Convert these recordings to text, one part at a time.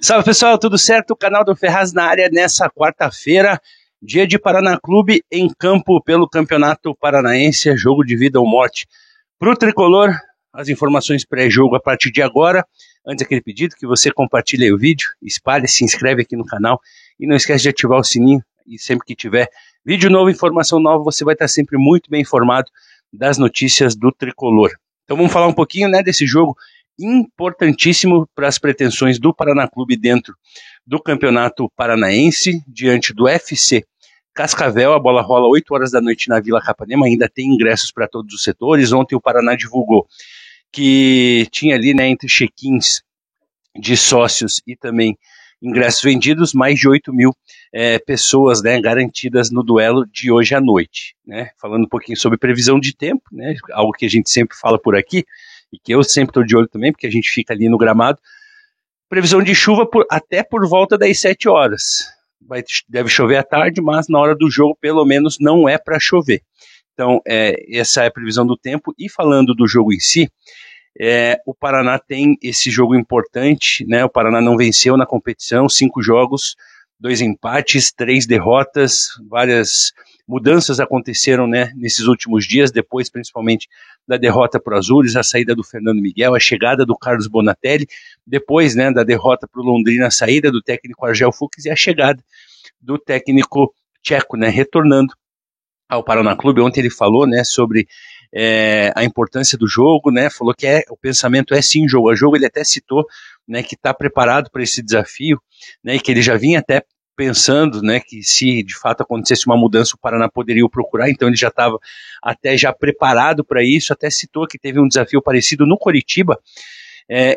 Salve pessoal, tudo certo? O canal do Ferraz na área nessa quarta-feira, dia de Paraná Clube em campo pelo Campeonato Paranaense, jogo de vida ou morte para o Tricolor. As informações pré-jogo a partir de agora. Antes aquele pedido que você compartilhe o vídeo, espalhe, se inscreve aqui no canal e não esquece de ativar o sininho. E sempre que tiver vídeo novo, informação nova, você vai estar sempre muito bem informado das notícias do Tricolor. Então vamos falar um pouquinho, desse jogo importantíssimo para as pretensões do Paraná Clube dentro do Campeonato Paranaense, diante do FC Cascavel. A bola rola 8 horas da noite na Vila Capanema, ainda tem ingressos para todos os setores. Ontem o Paraná divulgou que tinha ali, entre check-ins de sócios e também ingressos vendidos, mais de 8 mil pessoas garantidas no duelo de hoje à noite. Falando um pouquinho sobre previsão de tempo, algo que a gente sempre fala por aqui, e que eu sempre estou de olho também, porque a gente fica ali no gramado. Previsão de chuva até por volta das 7 horas. Deve chover à tarde, mas na hora do jogo, pelo menos, não é para chover. Então, essa é a previsão do tempo. E falando do jogo em si, o Paraná tem esse jogo importante, O Paraná não venceu na competição, 5 jogos, 2 empates, 3 derrotas, várias mudanças aconteceram, nesses últimos dias, depois principalmente da derrota para o Azures, a saída do Fernando Miguel, a chegada do Carlos Bonatelli, depois da derrota para o Londrina, a saída do técnico Argel Fux e a chegada do técnico tcheco, que ao Paraná Clube. Ontem ele falou, sobre a importância do jogo, falou que o pensamento é sim jogo a jogo. Ele até citou, que está preparado para esse desafio, e que ele já vinha até pensando, que se de fato acontecesse uma mudança, o Paraná poderia o procurar. Então ele já estava até já preparado para isso. Até citou que teve um desafio parecido no Coritiba,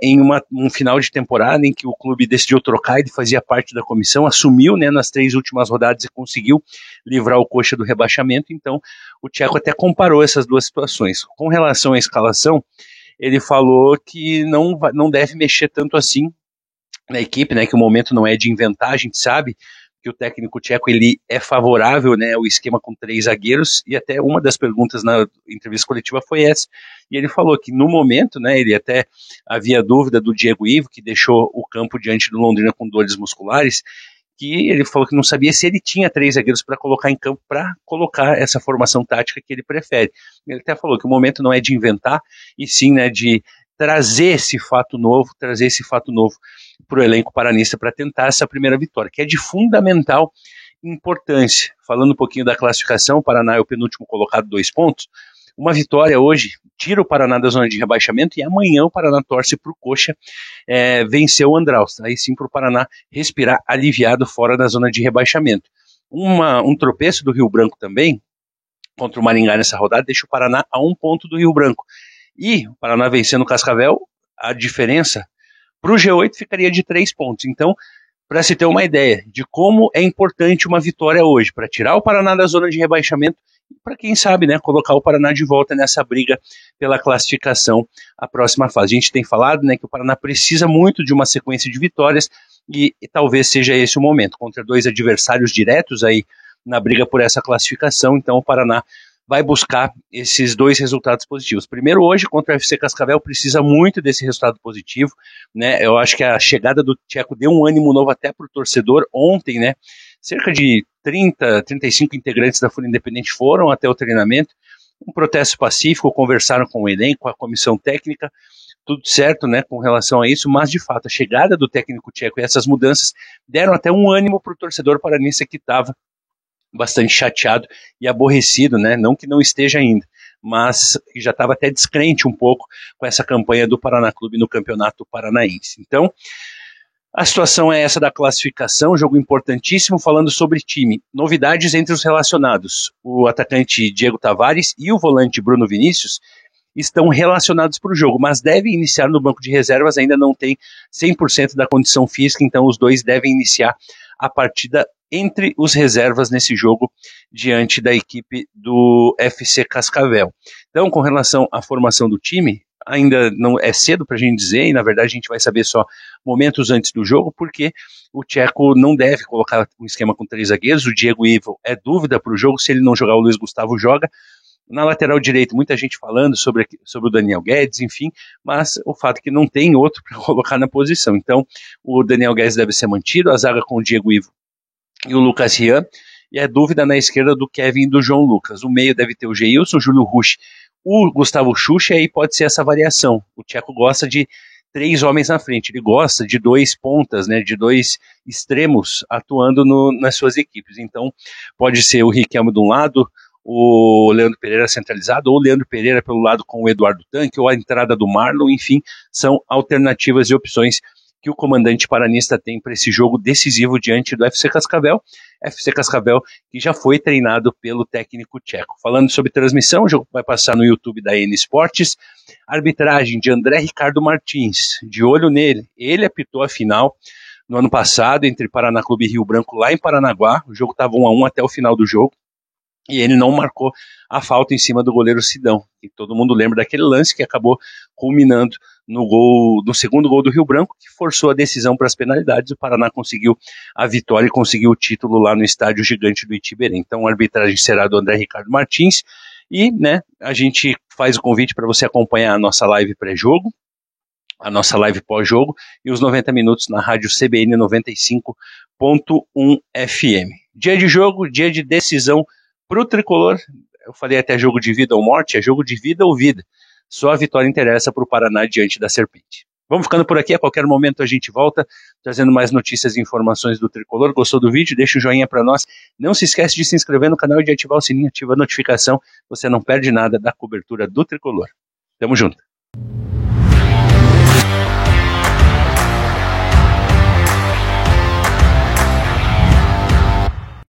em um final de temporada em que o clube decidiu trocar. Ele fazia parte da comissão, assumiu nas 3 últimas rodadas e conseguiu livrar o Coxa do rebaixamento. Então o Tcheco até comparou essas duas situações. Com relação à escalação, ele falou que não deve mexer tanto assim na equipe, que o momento não é de inventar. A gente sabe que o técnico tcheco ele é favorável, ao esquema com 3 zagueiros, e até uma das perguntas na entrevista coletiva foi essa, e ele falou que no momento, ele até havia dúvida do Diego Ivo, que deixou o campo diante do Londrina com dores musculares, que ele falou que não sabia se ele tinha 3 zagueiros para colocar em campo, para colocar essa formação tática que ele prefere. Ele até falou que o momento não é de inventar, e sim de trazer esse fato novo para o elenco paranista para tentar essa primeira vitória, que é de fundamental importância. Falando um pouquinho da classificação, o Paraná é o penúltimo colocado, 2 pontos. Uma vitória hoje tira o Paraná da zona de rebaixamento, e amanhã o Paraná torce para o Coxa vencer o Andraus. Aí sim para o Paraná respirar aliviado fora da zona de rebaixamento. Um tropeço do Rio Branco também, contra o Maringá nessa rodada, deixa o Paraná a 1 ponto do Rio Branco. E o Paraná vencendo o Cascavel, a diferença para o G8 ficaria de 3 pontos. Então, para se ter uma ideia de como é importante uma vitória hoje, para tirar o Paraná da zona de rebaixamento, e para quem sabe, colocar o Paraná de volta nessa briga pela classificação à próxima fase. A gente tem falado, que o Paraná precisa muito de uma sequência de vitórias, e talvez seja esse o momento, contra 2 adversários diretos aí na briga por essa classificação. Então o Paraná vai buscar esses 2 resultados positivos. Primeiro, hoje, contra o FC Cascavel, precisa muito desse resultado positivo, Eu acho que a chegada do tcheco deu um ânimo novo até para o torcedor. Ontem, cerca de 35 integrantes da Folha Independente foram até o treinamento, um protesto pacífico, conversaram com o elenco, com a comissão técnica, tudo certo, com relação a isso, mas de fato a chegada do técnico tcheco e essas mudanças deram até um ânimo para o torcedor paranista, que estava bastante chateado e aborrecido, não que não esteja ainda, mas já estava até descrente um pouco com essa campanha do Paraná Clube no Campeonato Paranaense. Então, a situação é essa da classificação, jogo importantíssimo. Falando sobre time, novidades entre os relacionados: o atacante Diego Tavares e o volante Bruno Vinícius estão relacionados para o jogo, mas devem iniciar no banco de reservas. Ainda não tem 100% da condição física, então os dois devem iniciar a partida entre os reservas nesse jogo diante da equipe do FC Cascavel. Então, com relação à formação do time, ainda não é cedo para a gente dizer, e na verdade a gente vai saber só momentos antes do jogo, porque o tcheco não deve colocar um esquema com 3 zagueiros. O Diego Ivo é dúvida para o jogo, se ele não jogar, o Luiz Gustavo joga. Na lateral direita, muita gente falando sobre o Daniel Guedes, enfim, mas o fato é que não tem outro para colocar na posição. Então, o Daniel Guedes deve ser mantido, a zaga com o Diego Ivo e o Lucas Rian, e a dúvida na esquerda do Kevin e do João Lucas. O meio deve ter o Geilson, o Júlio Rush, o Gustavo Xuxa, e aí pode ser essa variação. O Tcheco gosta de 3 homens na frente, ele gosta de 2 pontas, né, de 2 extremos atuando nas suas equipes. Então, pode ser o Riquelme de um lado, o Leandro Pereira centralizado, ou o Leandro Pereira pelo lado com o Eduardo Tanque, ou a entrada do Marlon, enfim, são alternativas e opções que o comandante paranista tem para esse jogo decisivo diante do FC Cascavel que já foi treinado pelo técnico tcheco. Falando sobre transmissão, o jogo vai passar no YouTube da N Esportes, arbitragem de André Ricardo Martins, de olho nele, ele apitou a final no ano passado entre Paraná Clube e Rio Branco lá em Paranaguá, o jogo estava 1-1 até o final do jogo, e ele não marcou a falta em cima do goleiro Sidão. E todo mundo lembra daquele lance que acabou culminando no segundo gol do Rio Branco, que forçou a decisão para as penalidades. O Paraná conseguiu a vitória e conseguiu o título lá no estádio gigante do Itiberê. Então a arbitragem será do André Ricardo Martins. E a gente faz o convite para você acompanhar a nossa live pré-jogo, a nossa live pós-jogo e os 90 minutos na rádio CBN 95.1 FM. Dia de jogo, dia de decisão para o Tricolor. Eu falei até jogo de vida ou morte, é jogo de vida ou vida. Só a vitória interessa para o Paraná diante da Serpente. Vamos ficando por aqui, a qualquer momento a gente volta, trazendo mais notícias e informações do Tricolor. Gostou do vídeo? Deixa o joinha para nós. Não se esquece de se inscrever no canal e de ativar o sininho, ativa a notificação. Você não perde nada da cobertura do Tricolor. Tamo junto.